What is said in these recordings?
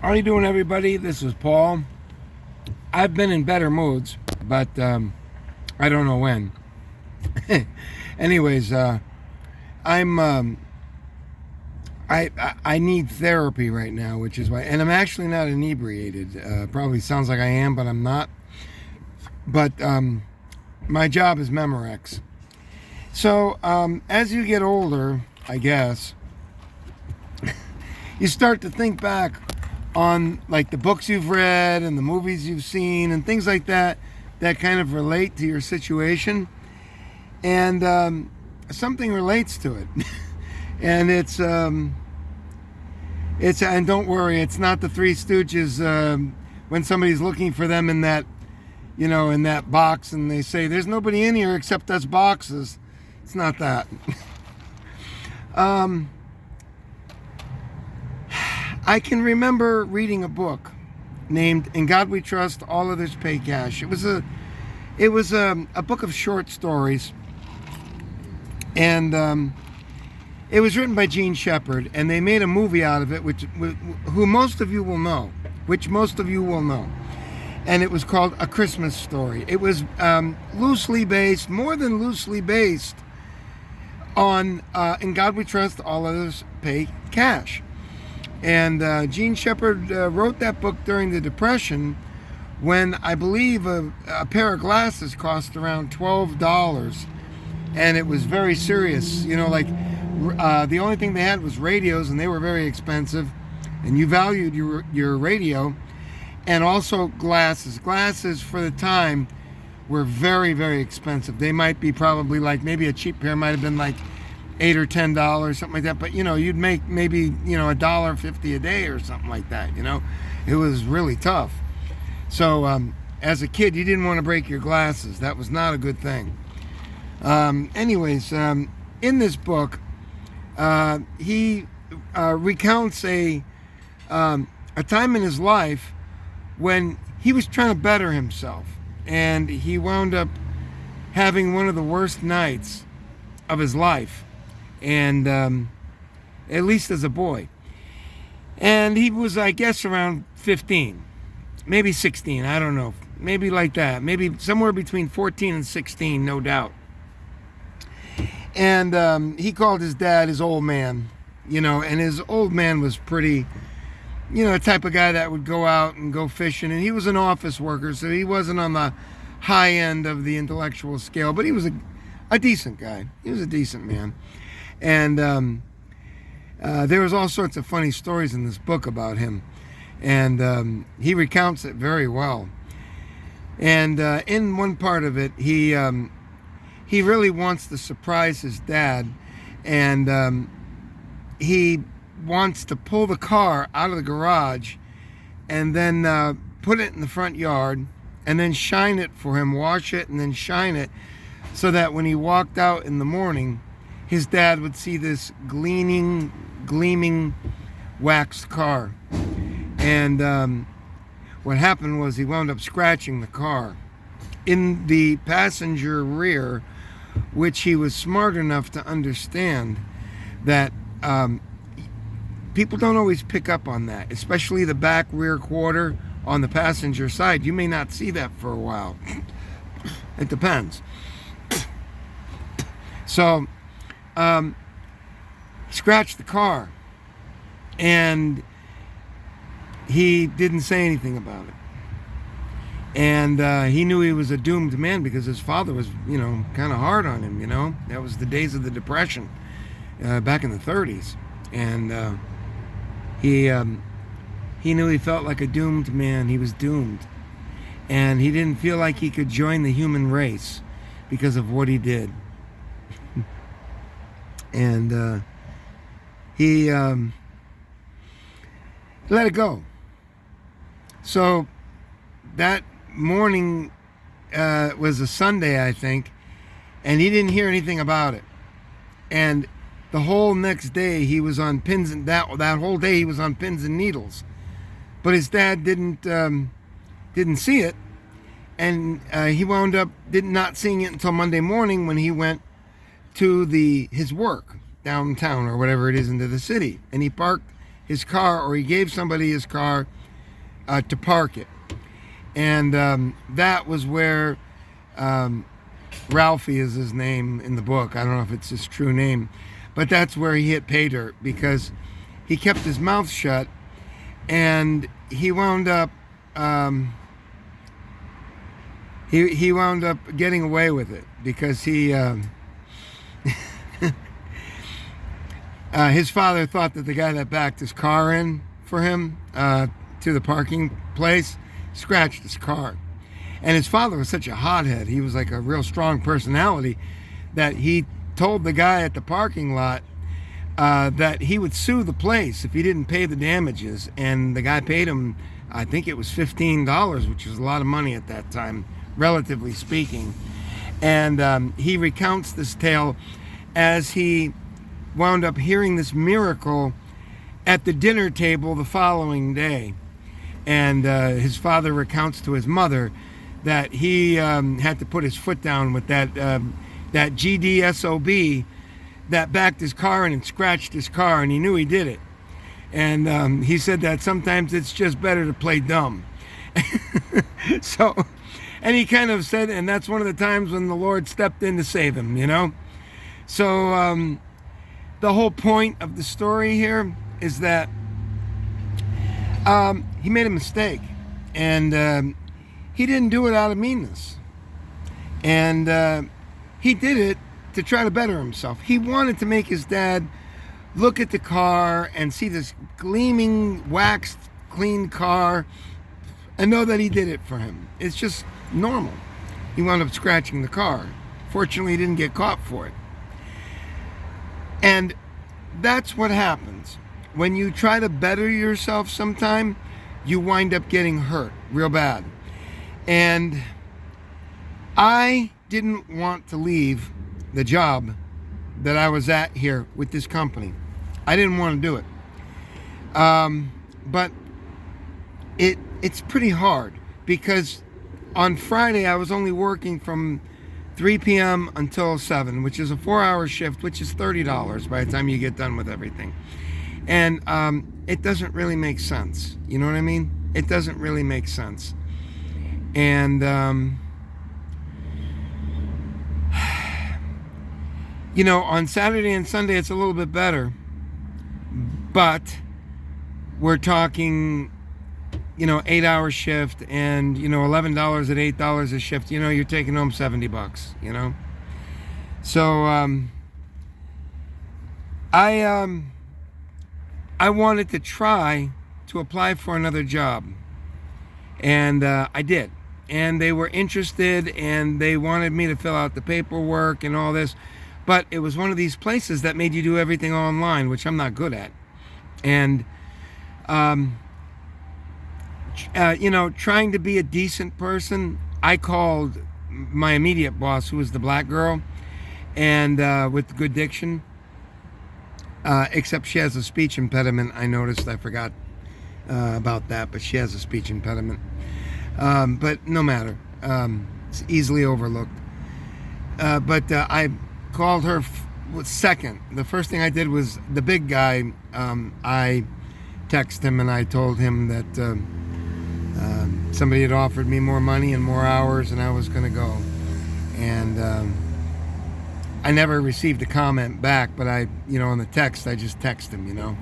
How you doing, everybody? This is Paul. I've been in better moods, but I don't know when. Anyways, I'm I need therapy right now, which is why, and I'm actually not inebriated. Probably sounds like I am, but I'm not. But my job is Memorex. So as you get older, I guess you start to think back on like the books you've read and the movies you've seen and things like that that kind of relate to your situation, and something relates to it. And it's and don't worry, it's not the Three Stooges when somebody's looking for them in that, you know, in that box, and they say there's nobody in here except us boxes. It's not that. I can remember reading a book named "In God We Trust, All Others Pay Cash." It was a book of short stories, and it was written by Gene Shepard, and they made a movie out of it, which most of you will know, and it was called A Christmas Story. It was loosely based, more than loosely based, on "In God We Trust, All Others Pay Cash." And Gene Shepard wrote that book during the Depression, when I believe a pair of glasses cost around $12, and it was very serious. You know, like the only thing they had was radios, and they were very expensive, and you valued your radio, and also glasses. Glasses for the time were very, very expensive. They might be probably like, maybe a cheap pair might have been like $8 or $10, something like that. But you know, you'd make maybe, you know, $1.50 a day or something like that. You know, it was really tough. So as a kid, you didn't want to break your glasses. That was not a good thing. Anyways, in this book, he recounts a time in his life when he was trying to better himself, and he wound up having one of the worst nights of his life, and at least as a boy. And he was, I guess, around 15, maybe 16, I don't know, maybe like that, maybe somewhere between 14 and 16, no doubt. And he called his dad his old man, you know, and his old man was pretty, you know, the type of guy that would go out and go fishing, and he was an office worker, so he wasn't on the high end of the intellectual scale, but he was a decent guy. He was a decent man. And there was all sorts of funny stories in this book about him, and he recounts it very well. And in one part of it, he really wants to surprise his dad, and he wants to pull the car out of the garage and then put it in the front yard and then shine it for him, wash it and then shine it, so that when he walked out in the morning, his dad would see this gleaming waxed car. And what happened was he wound up scratching the car in the passenger rear, which he was smart enough to understand that people don't always pick up on that, especially the back rear quarter on the passenger side. You may not see that for a while. It depends. So scratched the car, and he didn't say anything about it. And he knew he was a doomed man because his father was, you know, kind of hard on him, you know. That was the days of the Depression back in the 30s. And he knew he felt like a doomed man. He was doomed. And he didn't feel like he could join the human race because of what he did. And he let it go. So that morning was a Sunday, I think, and he didn't hear anything about it. And the whole next day he was on pins, and that whole day he was on pins and needles. But his dad didn't see it, and he wound up not seeing it until Monday morning when he went to his work downtown or whatever it is into the city, and he parked his car, or he gave somebody his car to park it. And that was where Ralphie is his name in the book. I don't know if it's his true name, but that's where he hit pay dirt, because he kept his mouth shut, and he wound up he wound up getting away with it, because he his father thought that the guy that backed his car in for him to the parking place scratched his car. And his father was such a hothead, he was like a real strong personality, that he told the guy at the parking lot that he would sue the place if he didn't pay the damages. And the guy paid him, I think it was $15, which was a lot of money at that time, relatively speaking. And he recounts this tale as he wound up hearing this miracle at the dinner table the following day. And his father recounts to his mother that he had to put his foot down with that GDSOB that backed his car in and scratched his car, and he knew he did it. And he said that sometimes it's just better to play dumb. So, and he kind of said, and that's one of the times when the Lord stepped in to save him, you know? So the whole point of the story here is that he made a mistake, and he didn't do it out of meanness. And he did it to try to better himself. He wanted to make his dad look at the car and see this gleaming, waxed, clean car and know that he did it for him. It's just normal. He wound up scratching the car. Fortunately, he didn't get caught for it. And that's what happens. When you try to better yourself sometime, you wind up getting hurt real bad. And I didn't want to leave the job that I was at here with this company. I didn't want to do it. But it's pretty hard, because on Friday I was only working from 3 p.m. until 7, which is a 4-hour shift, which is $30 by the time you get done with everything. And it doesn't really make sense. You know what I mean? It doesn't really make sense. And you know, on Saturday and Sunday it's a little bit better, but we're talking, you know, 8-hour shift, and you know, $11 at $8 a shift, you know, you're taking home $70, you know. So I wanted to try to apply for another job, and I did, and they were interested, and they wanted me to fill out the paperwork and all this. But it was one of these places that made you do everything online, which I'm not good at. And, you know, trying to be a decent person, I called my immediate boss, who was the black girl, and with good diction, except she has a speech impediment. I noticed, I forgot about that, but she has a speech impediment. But no matter, it's easily overlooked. But I called her second. The first thing I did was the big guy. I texted him and I told him that somebody had offered me more money and more hours, and I was going to go. And I never received a comment back, but I, you know, on the text, I just texted him, you know.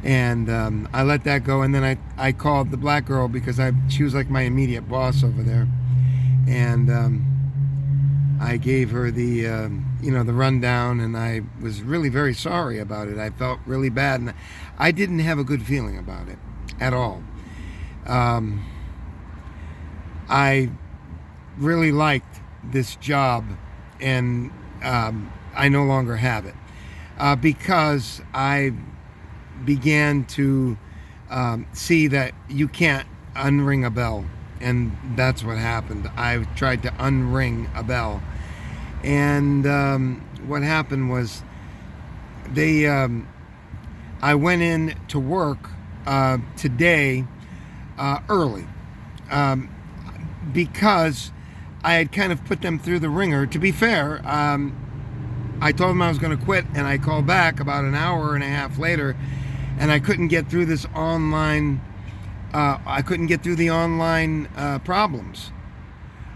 And I let that go, and then I called the black girl, because she was like my immediate boss over there. And I gave her the, you know, the rundown, and I was really very sorry about it. I felt really bad, and I didn't have a good feeling about it at all. I really liked this job, and I no longer have it because I began to see that you can't unring a bell. And that's what happened. I tried to unring a bell. And what happened was I went in to work today early because I had kind of put them through the ringer. To be fair, I told them I was going to quit, and I called back about an hour and a half later, and I couldn't get through this online. I couldn't get through the online problems.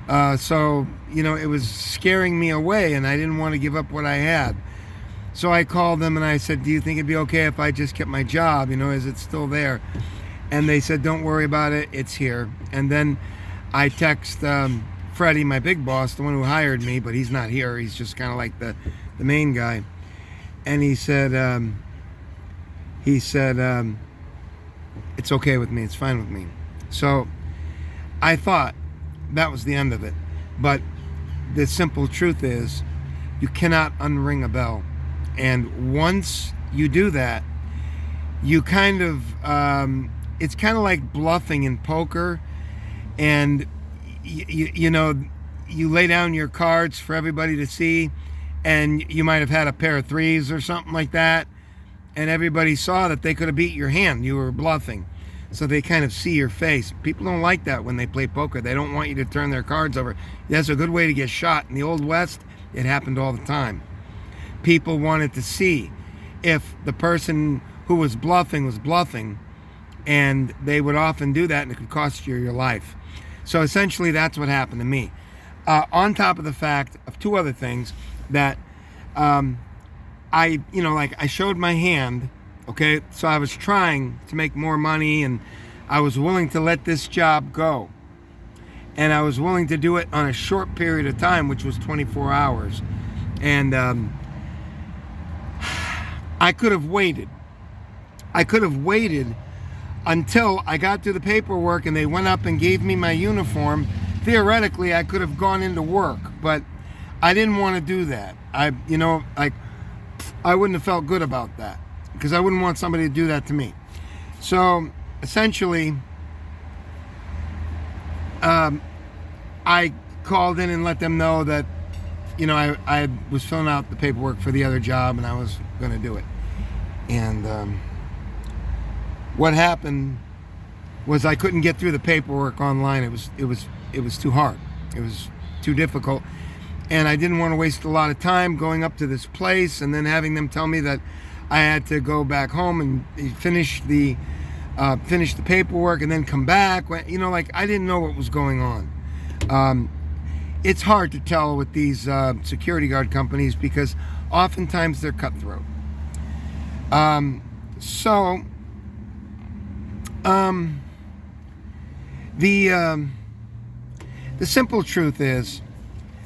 So, it was scaring me away, and I didn't want to give up what I had. So I called them and I said, do you think it'd be okay if I just kept my job? Is it still there? And they said, don't worry about it. It's here. And then I text Freddie, my big boss, the one who hired me, but he's not here. He's just kind of like the main guy. And he said, it's okay with me. It's fine with me. So I thought that was the end of it. But the simple truth is, you cannot unring a bell. And once you do that, you kind of, it's kind of like bluffing in poker. And, you lay down your cards for everybody to see, and you might have had a pair of threes or something like that. And everybody saw that they could have beat your hand. You were bluffing. So they kind of see your face. People don't like that when they play poker. They don't want you to turn their cards over. That's a good way to get shot. In the Old West, it happened all the time. People wanted to see if the person who was bluffing, and they would often do that, and it could cost you your life. So essentially, that's what happened to me. On top of the fact of two other things, that I showed my hand, okay? So I was trying to make more money, and I was willing to let this job go. And I was willing to do it on a short period of time, which was 24 hours. And I could have waited. I could have waited until I got through the paperwork and they went up and gave me my uniform. Theoretically, I could have gone into work, but I didn't want to do that. I wouldn't have felt good about that, because I wouldn't want somebody to do that to me. So essentially, I called in and let them know that, I was filling out the paperwork for the other job and I was going to do it. And what happened was I couldn't get through the paperwork online. It was too hard. It was too difficult. And I didn't want to waste a lot of time going up to this place and then having them tell me that I had to go back home and finish the paperwork and then come back. I didn't know what was going on. It's hard to tell with these security guard companies, because oftentimes they're cutthroat. The simple truth is,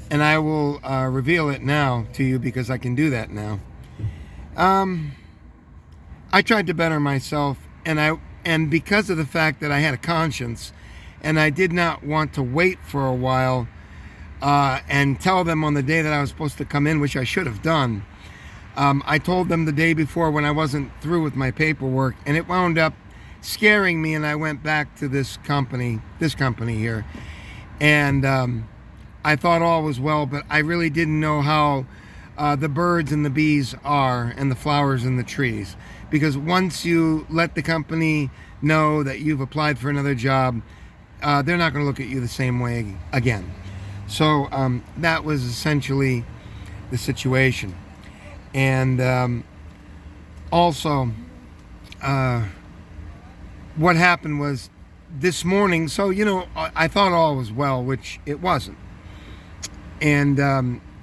and I will reveal it now to you because I can do that now. I tried to better myself, and because of the fact that I had a conscience, and I did not want to wait for a while and tell them on the day that I was supposed to come in, which I should have done. I told them the day before when I wasn't through with my paperwork, and it wound up scaring me, and I went back to this company here, and I thought all was well, but I really didn't know how the birds and the bees are, and the flowers and the trees. Because once you let the company know that you've applied for another job, they're not going to look at you the same way again. So that was essentially the situation. And also, what happened was this morning, so, I thought all was well, which it wasn't. And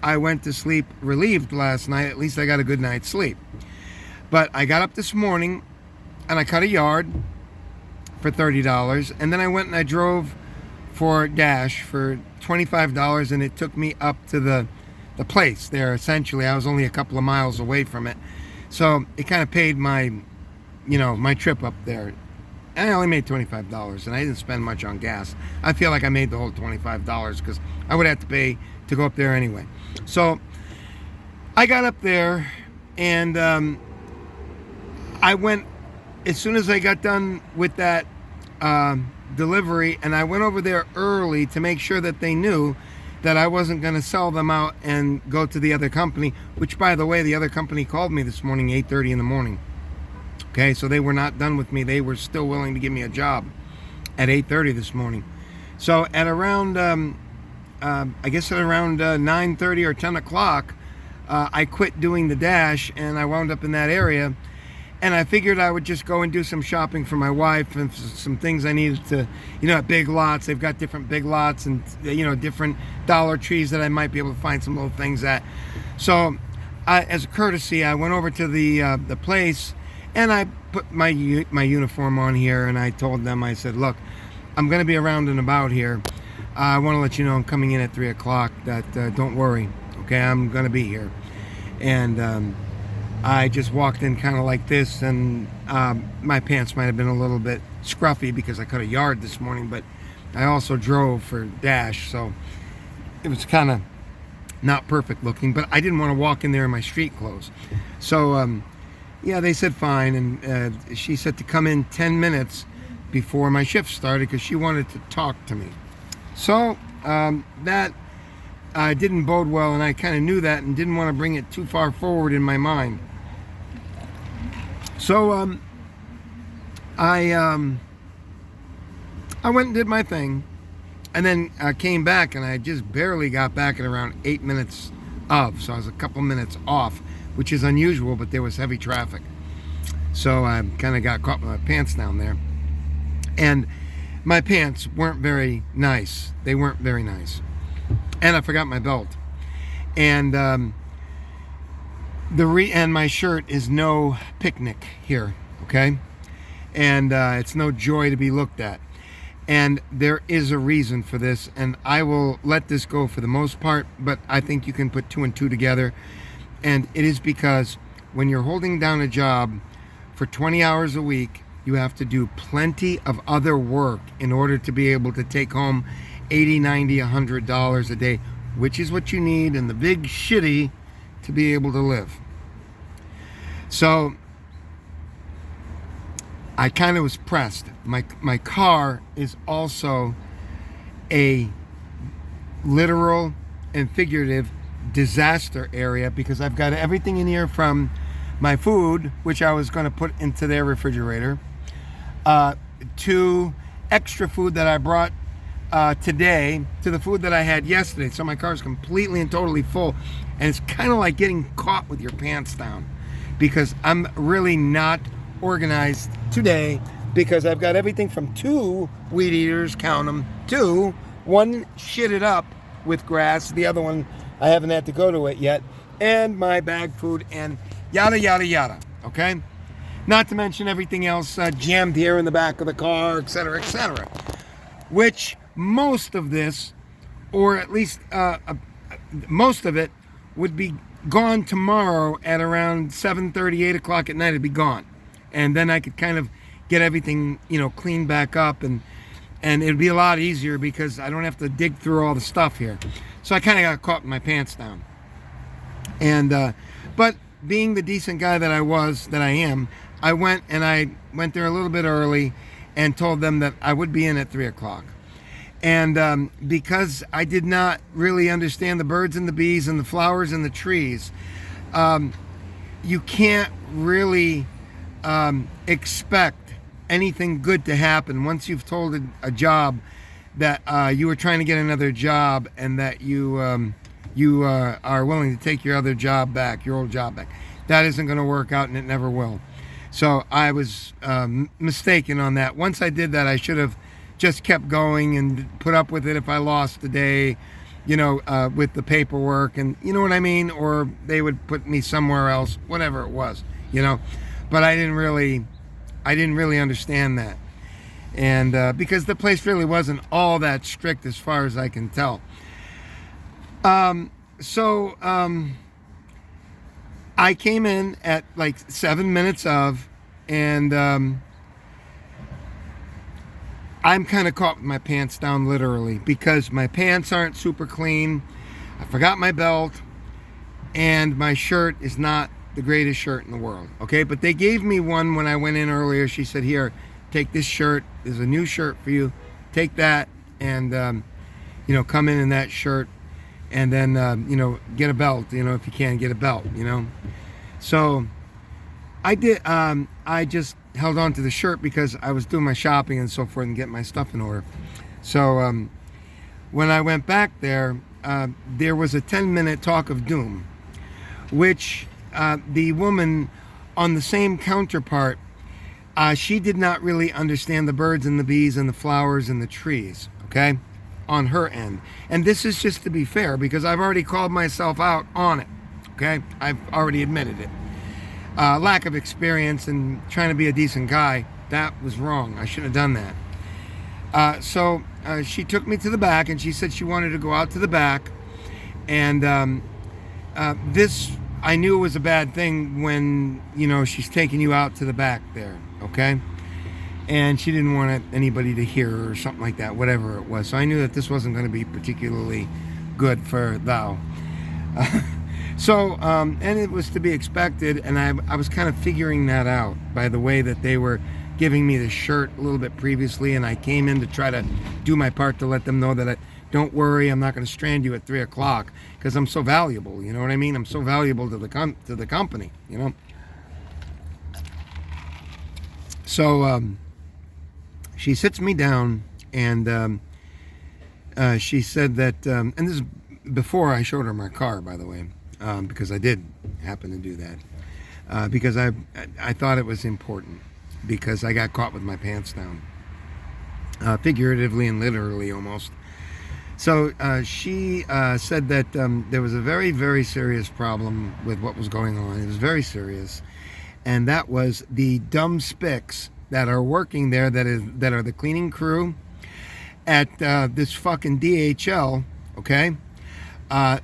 I went to sleep relieved last night. At least I got a good night's sleep. But I got up this morning and I cut a yard for $30. And then I went and I drove for Dash for $25, and it took me up to the place there. Essentially, I was only a couple of miles away from it. So it kind of paid my trip up there. And I only made $25, and I didn't spend much on gas. I feel like I made the whole $25 because I would have to pay to go up there anyway. So I got up there, and I went, as soon as I got done with that delivery, and I went over there early to make sure that they knew that I wasn't going to sell them out and go to the other company, which, by the way, the other company called me this morning, 8:30 in the morning. Okay, so they were not done with me. They were still willing to give me a job at 8:30 this morning. So at around, I guess at around 9:30 or 10 o'clock, I quit doing the Dash, and I wound up in that area. And I figured I would just go and do some shopping for my wife and some things I needed to, at Big Lots. They've got different Big Lots and, different Dollar Trees that I might be able to find some little things at. So, as a courtesy, I went over to the place, and I put my uniform on here, and I told them, I said, look, I'm going to be around and about here. I want to let you know I'm coming in at 3 o'clock, that don't worry, okay, I'm going to be here. And I just walked in kind of like this, and my pants might have been a little bit scruffy because I cut a yard this morning, but I also drove for Dash, so it was kind of not perfect looking, but I didn't want to walk in there in my street clothes. So, yeah, they said fine, and she said to come in 10 minutes before my shift started because she wanted to talk to me. So, that didn't bode well, and I kind of knew that and didn't want to bring it too far forward in my mind. So I went and did my thing, and then I came back, and I just barely got back at around 8 minutes of, so I was a couple minutes off, which is unusual, but there was heavy traffic. So I kind of got caught with my pants down there, and my pants weren't very nice. They weren't very nice, and I forgot my belt, and and my shirt is no picnic here, okay? And it's no joy to be looked at. And there is a reason for this, and I will let this go for the most part, but I think you can put two and two together. And it is because when you're holding down a job for 20 hours a week, you have to do plenty of other work in order to be able to take home $80, $90, $100 a day, which is what you need in the big shitty to be able to live. So I kind of was pressed. My car is also a literal and figurative disaster area because I've got everything in here from my food, which I was going to put into their refrigerator, to extra food that I brought today, to the food that I had yesterday. So my car is completely and totally full, and it's kind of like getting caught with your pants down because I'm really not organized today because I've got everything from 2 weed eaters, count them, 2, one shitted up with grass, the other one I haven't had to go to it yet, and my bag food and yada yada yada, okay? Not to mention everything else jammed here in the back of the car, etc., etc. Which most of this, or at least most of it, would be gone tomorrow at around 7:30, 8 o'clock at night. It'd be gone, and then I could kind of get everything, cleaned back up, and it'd be a lot easier because I don't have to dig through all the stuff here. So I kind of got caught with my pants down, and but being the decent guy that I am, I went there a little bit early and told them that I would be in at 3 o'clock. And because I did not really understand the birds and the bees and the flowers and the trees, you can't really expect anything good to happen once you've told a job that you were trying to get another job and that you are willing to take your other job back, your old job back. That isn't going to work out, and it never will. So I was mistaken on that. Once I did that, I should have just kept going and put up with it if I lost the day, with the paperwork, and you know what I mean? Or they would put me somewhere else, whatever it was, But I didn't really understand that. And because the place really wasn't all that strict as far as I can tell. So I came in at like 7 minutes of, and I'm kind of caught with my pants down literally because my pants aren't super clean. I forgot my belt, and my shirt is not the greatest shirt in the world. Okay, but they gave me one when I went in earlier. She said, "Here, take this shirt. There's a new shirt for you. Take that, and come in that shirt, and then get a belt. If you can, get a belt. So I did. I just held on to the shirt because I was doing my shopping and so forth and getting my stuff in order. So when I went back there was a 10-minute talk of doom, which the woman on the same counterpart, she did not really understand the birds and the bees and the flowers and the trees, okay, on her end. And this is just to be fair, because I've already called myself out on it, okay? I've already admitted it. Lack of experience and trying to be a decent guy, that was wrong. I shouldn't have done that. So she took me to the back, and she said she wanted to go out to the back. And this, I knew it was a bad thing when, you know, she's taking you out to the back there, okay? And she didn't want anybody to hear her or something like that, whatever it was. So I knew that this wasn't going to be particularly good for thou. And it was to be expected, and I was kind of figuring that out by the way that they were giving me the shirt a little bit previously, and I came in to try to do my part to let them know that don't worry, I'm not going to strand you at 3 o'clock because I'm so valuable, you know what I mean? I'm so valuable to the company, you know? So she sits me down, and she said that, and this is before I showed her my car, by the way, because I did happen to do that, because I thought it was important, because I got caught with my pants down, figuratively and literally almost. So she said that there was a very, very serious problem with what was going on. It was very serious, and that was the dumb spics that are working there, that are the cleaning crew at this fucking DHL, okay?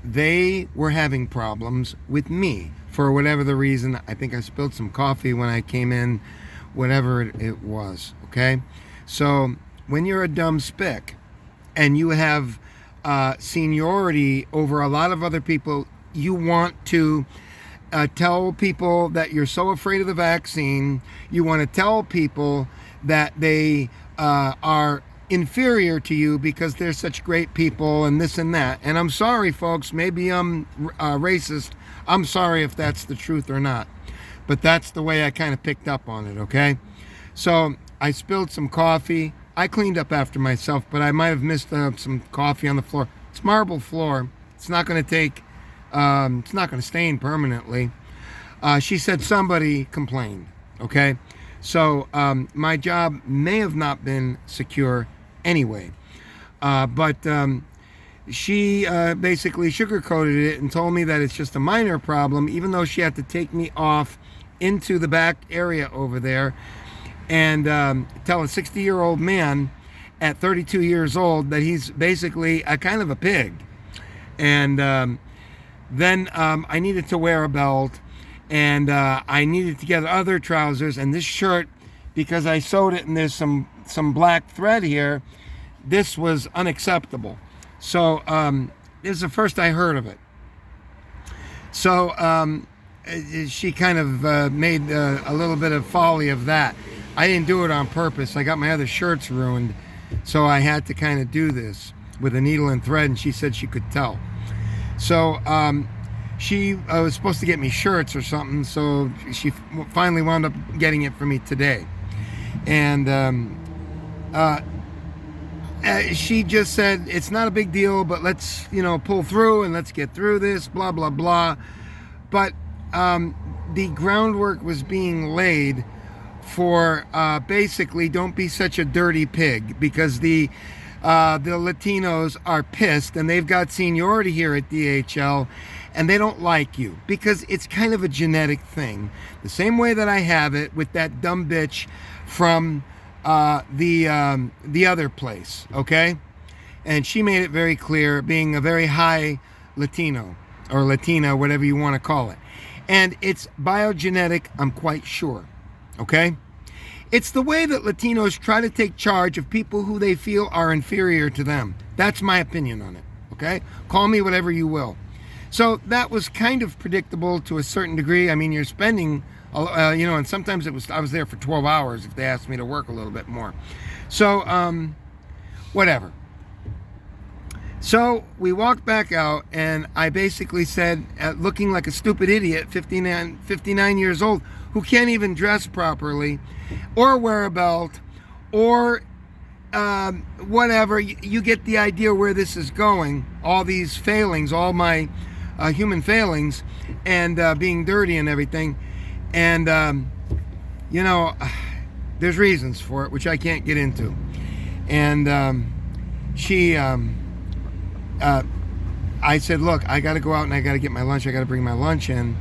They were having problems with me for whatever the reason. I think I spilled some coffee when I came in, whatever it was, okay? So when you're a dumb spick and you have seniority over a lot of other people, you want to tell people that you're so afraid of the vaccine. You want to tell people that they are inferior to you because they're such great people and this and that. And I'm sorry, folks, maybe I'm racist. I'm sorry if that's the truth or not. But that's the way I kind of picked up on it, okay? So I spilled some coffee. I cleaned up after myself, but I might have missed some coffee on the floor. It's marble floor. It's not going to take, it's not going to stain permanently. She said somebody complained, okay? So my job may have not been secure anyway. But she basically sugarcoated it and told me that it's just a minor problem, even though she had to take me off into the back area over there and tell a 60-year-old man at 32 years old that he's basically a kind of a pig. And then I needed to wear a belt, and I needed to get other trousers, and this shirt, because I sewed it and there's some black thread here, this was unacceptable. So this is the first I heard of it. So she kind of made a little bit of folly of that. I didn't do it on purpose. I got my other shirts ruined, so I had to kind of do this with a needle and thread, and she said she could tell. So she was supposed to get me shirts or something, so she finally wound up getting it for me today. And she just said, it's not a big deal, but let's, pull through and let's get through this, blah, blah, blah. But the groundwork was being laid for basically don't be such a dirty pig, because the Latinos are pissed and they've got seniority here at DHL and they don't like you because it's kind of a genetic thing. The same way that I have it with that dumb bitch from the other place, okay? And she made it very clear, being a very high Latino or Latina, whatever you want to call it. And it's biogenetic, I'm quite sure, okay? It's the way that Latinos try to take charge of people who they feel are inferior to them. That's my opinion on it, okay? Call me whatever you will. So that was kind of predictable to a certain degree. I mean, you're spending, and sometimes I was there for 12 hours if they asked me to work a little bit more. So, whatever. So we walked back out, and I basically said, looking like a stupid idiot, 59 years old, who can't even dress properly, or wear a belt, or whatever. You get the idea where this is going. All these failings, all my human failings, and being dirty and everything. And, you know, there's reasons for it, which I can't get into. And I said, look, I got to go out and I got to get my lunch. I got to bring my lunch in.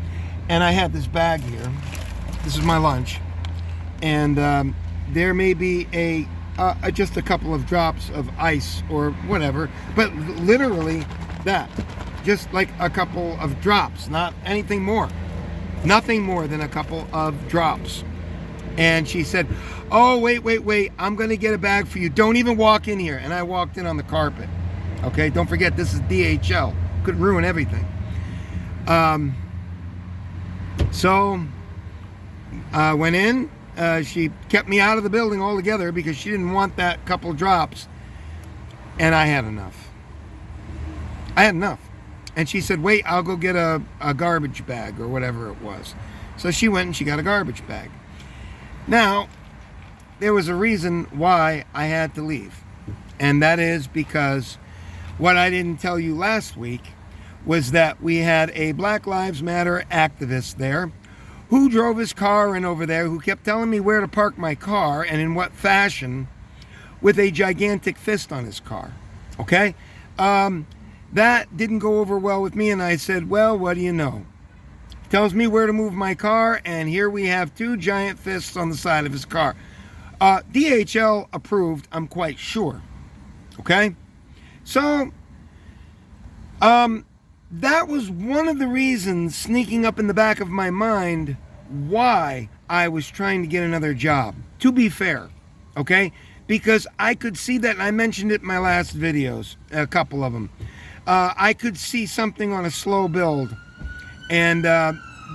And I have this bag here. This is my lunch. And there may be just a couple of drops of ice or whatever, but literally that. Just like a couple of drops, not anything more. Nothing more than a couple of drops. And she said, oh, wait, I'm going to get a bag for you. Don't even walk in here. And I walked in on the carpet. Okay, don't forget, this is DHL. Could ruin everything. So I went in. She kept me out of the building altogether because she didn't want that couple drops. And I had enough. And she said, wait, I'll go get a garbage bag or whatever it was. So she went and she got a garbage bag. Now, there was a reason why I had to leave. And that is because what I didn't tell you last week was that we had a Black Lives Matter activist there who drove his car in over there, who kept telling me where to park my car and in what fashion, with a gigantic fist on his car. Okay? That didn't go over well with me, and I said, well, what do you know? He tells me where to move my car, and here we have two giant fists on the side of his car. DHL approved, I'm quite sure. Okay? So, that was one of the reasons sneaking up in the back of my mind why I was trying to get another job. To be fair, okay? Because I could see that, and I mentioned it in my last videos, a couple of them. I could see something on a slow build, and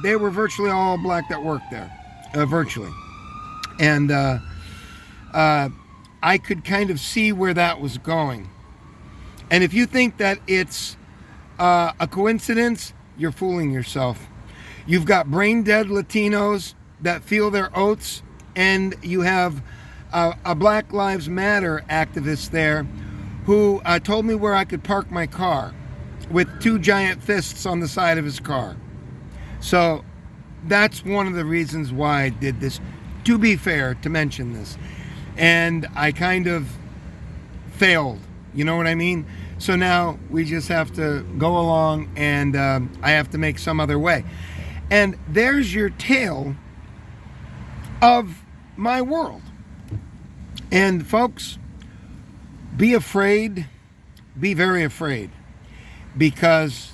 they were virtually all black that worked there, virtually. And I could kind of see where that was going. And if you think that it's a coincidence, you're fooling yourself. You've got brain-dead Latinos that feel their oats, and you have a Black Lives Matter activist there who told me where I could park my car with two giant fists on the side of his car. So that's one of the reasons why I did this, to be fair, to mention this. And I kind of failed, you know what I mean? So now we just have to go along, and I have to make some other way. And there's your tale of my world. And folks, be afraid, be very afraid, because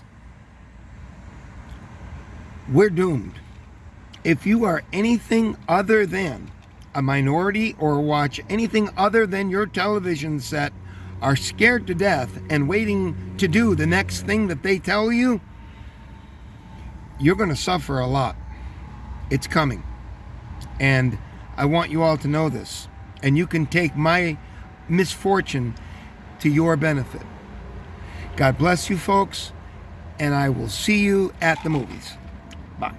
we're doomed. If you are anything other than a minority or watch anything other than your television set, are scared to death and waiting to do the next thing that they tell you, you're going to suffer a lot. It's coming. And I want you all to know this. And you can take my misfortune to your benefit. God bless you, folks, and I will see you at the movies. Bye.